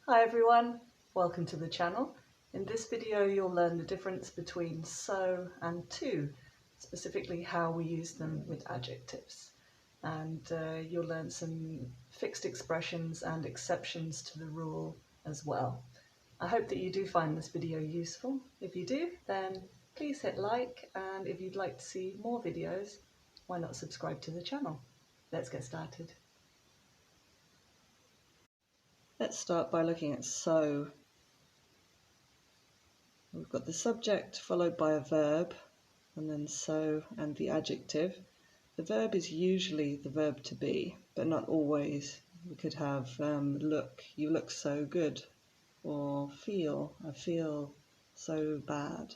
Hi everyone, welcome to the channel. In this video you'll learn the difference between so and to, specifically how we use them with adjectives. And you'll learn some fixed expressions and exceptions to the rule as well. I hope that you do find this video useful. If you do, then please hit like, and if you'd like to see more videos, why not subscribe to the channel? Let's get started. Let's start by looking at so. We've got the subject followed by a verb, and then so and the adjective. The verb is usually the verb to be, but not always. We could have look, you look so good, or feel, I feel so bad.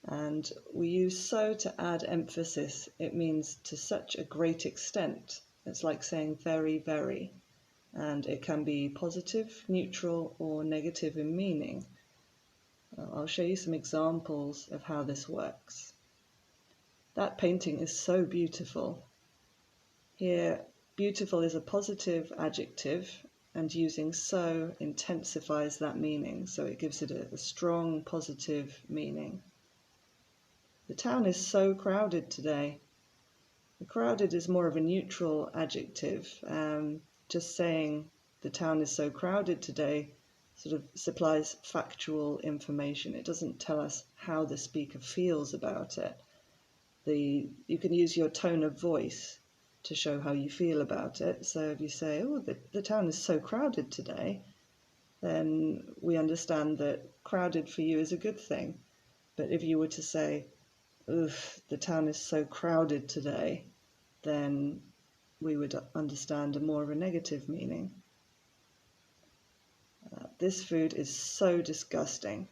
And we use so to add emphasis. It means to such a great extent. It's like saying very, very. And it can be positive, neutral, or negative in meaning. I'll show you some examples of how this works. That painting is so beautiful. Here, beautiful is a positive adjective, and using so intensifies that meaning, so it gives it a strong positive meaning. The town is so crowded today. The crowded is more of a neutral adjective. Just saying the town is so crowded today sort of supplies factual information. It doesn't tell us how the speaker feels about it. You can use your tone of voice to show how you feel about it. So if you say, oh, the town is so crowded today, then we understand that crowded for you is a good thing. But if you were to say, oof, the town is so crowded today, then we would understand more of a negative meaning. This food is so disgusting.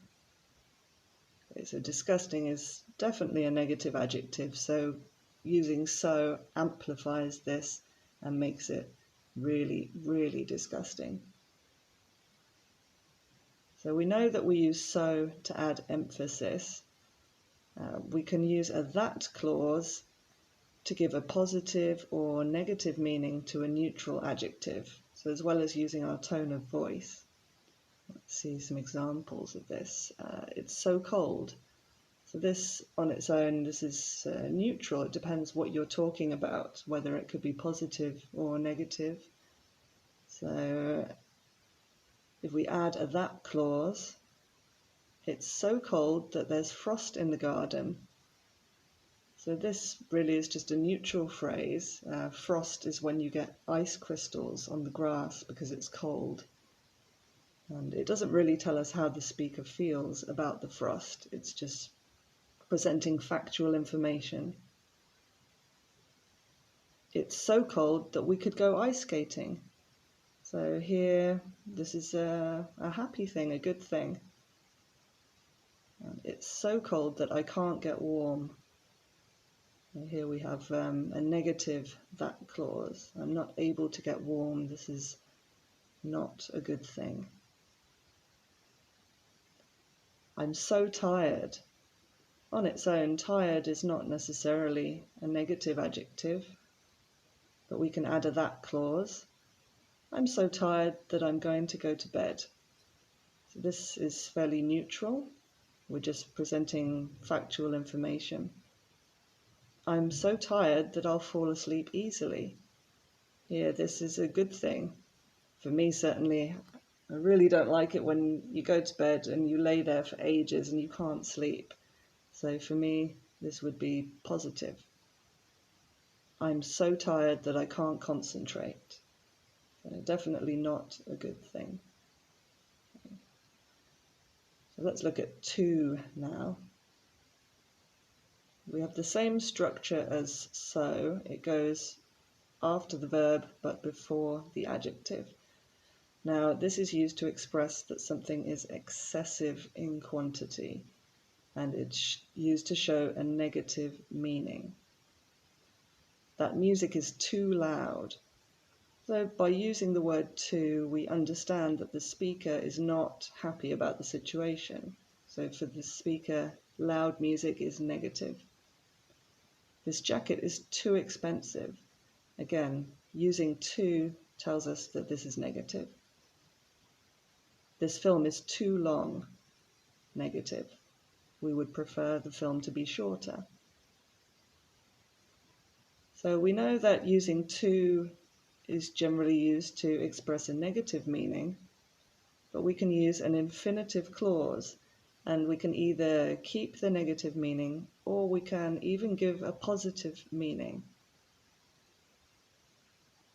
Okay, so disgusting is definitely a negative adjective, so using so amplifies this and makes it really, really disgusting. So we know that we use so to add emphasis. We can use a that clause to give a positive or negative meaning to a neutral adjective. So as well as using our tone of voice. Let's see some examples of this. It's so cold. So this on its own, this is neutral. It depends what you're talking about, whether it could be positive or negative. So if we add a that clause, it's so cold that there's frost in the garden. So this really is just a neutral phrase. Frost is when you get ice crystals on the grass because it's cold. And it doesn't really tell us how the speaker feels about the frost. It's just presenting factual information. It's so cold that we could go ice skating. So here, this is a happy thing, a good thing. And it's so cold that I can't get warm. And here we have a negative that clause. I'm not able to get warm. This is not a good thing. I'm so tired. On its own, tired is not necessarily a negative adjective, but we can add a that clause. I'm so tired that I'm going to go to bed. So this is fairly neutral. We're just presenting factual information. I'm so tired that I'll fall asleep easily. Here, this is a good thing. For me, certainly, I really don't like it when you go to bed and you lay there for ages and you can't sleep. So for me, this would be positive. I'm so tired that I can't concentrate. So definitely not a good thing. So let's look at to now. We have the same structure as so. It goes after the verb but before the adjective. Now this is used to express that something is excessive in quantity, and it's used to show a negative meaning. That music is too loud. So by using the word to, we understand that the speaker is not happy about the situation. So for the speaker, loud music is negative. This jacket is too expensive. Again, using to tells us that this is negative. This film is too long, negative. We would prefer the film to be shorter. So we know that using to is generally used to express a negative meaning, but we can use an infinitive clause, and we can either keep the negative meaning or we can even give a positive meaning.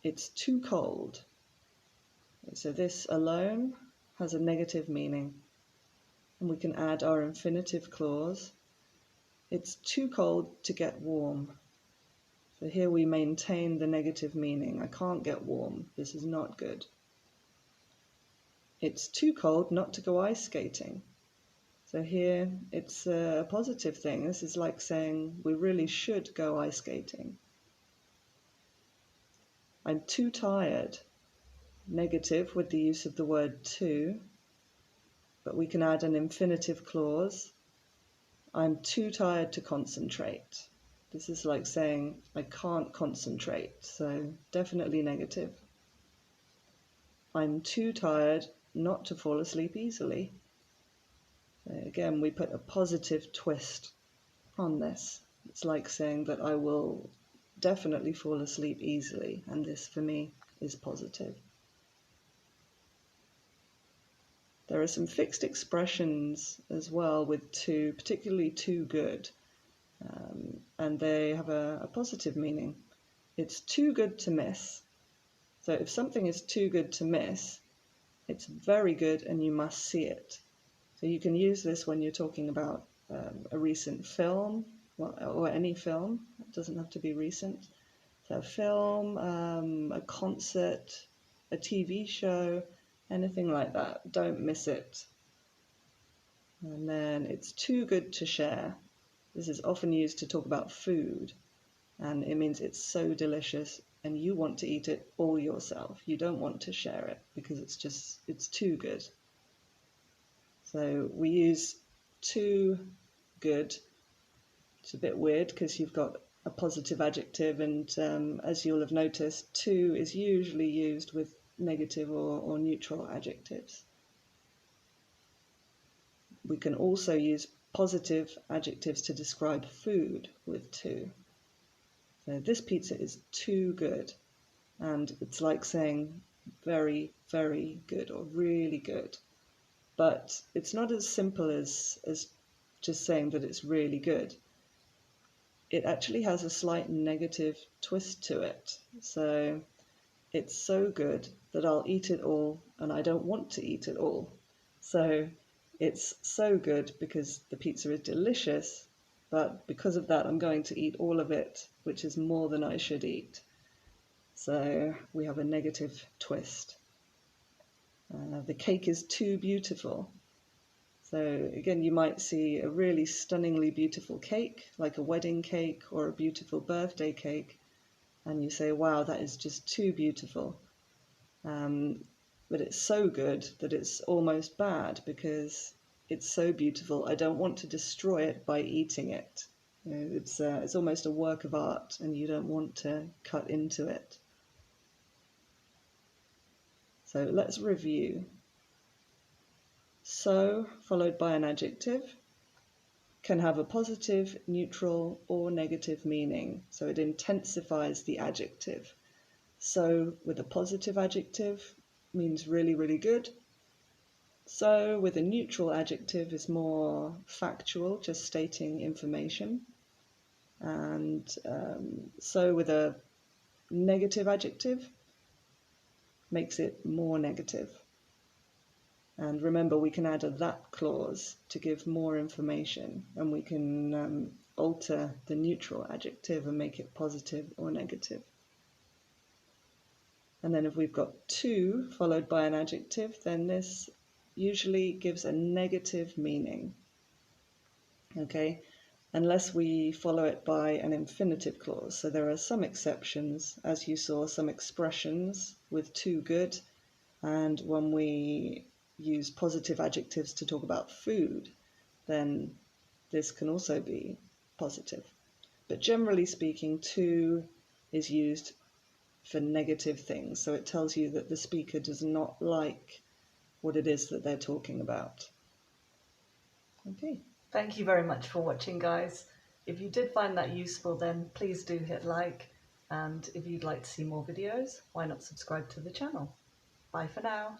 It's too cold. So this alone has a negative meaning, and we can add our infinitive clause. It's too cold to get warm. So here we maintain the negative meaning. I can't get warm. This is not good. It's too cold not to go ice skating. So here it's a positive thing. This is like saying we really should go ice skating. I'm too tired. Negative with the use of the word to, but we can add an infinitive clause. I'm too tired to concentrate. This is like saying I can't concentrate, so definitely negative. I'm too tired not to fall asleep easily. So again, we put a positive twist on this. It's like saying that I will definitely fall asleep easily, and this for me is positive. There are some fixed expressions as well with to, particularly too good, and they have a positive meaning. It's too good to miss. So if something is too good to miss, it's very good and you must see it. So you can use this when you're talking about a recent film, or any film. It doesn't have to be recent. So a film, a concert, a TV show, anything like that. Don't miss it. And then it's too good to share. This is often used to talk about food, and it means it's so delicious and you want to eat it all yourself. You don't want to share it because it's too good. So we use too good. It's a bit weird because you've got a positive adjective, and as you'll have noticed, too is usually used with negative or neutral adjectives. We can also use positive adjectives to describe food with too. So this pizza is too good, and it's like saying very, very good or really good. But it's not as simple as just saying that it's really good. It actually has a slight negative twist to it. So it's so good that I'll eat it all and I don't want to eat it all. So it's so good because the pizza is delicious, but because of that I'm going to eat all of it, which is more than I should eat. So we have a negative twist. The cake is too beautiful. So again, you might see a really stunningly beautiful cake, like a wedding cake or a beautiful birthday cake, and you say, wow, that is just too beautiful. But it's so good that it's almost bad because it's so beautiful. I don't want to destroy it by eating it. You know, it's almost a work of art and you don't want to cut into it. So let's review. So, followed by an adjective, can have a positive, neutral, or negative meaning. So it intensifies the adjective. So with a positive adjective means really, really good. So with a neutral adjective is more factual, just stating information. And so with a negative adjective makes it more negative. And remember, we can add a that clause to give more information, and we can alter the neutral adjective and make it positive or negative. And then if we've got to followed by an adjective, then this usually gives a negative meaning, okay, unless we follow it by an infinitive clause. So there are some exceptions, as you saw, some expressions with too good, and when we use positive adjectives to talk about food, then this can also be positive. But generally speaking, to is used for negative things. So it tells you that the speaker does not like what it is that they're talking about. Okay. Thank you very much for watching, guys. If you did find that useful, then please do hit like. And if you'd like to see more videos, why not subscribe to the channel? Bye for now.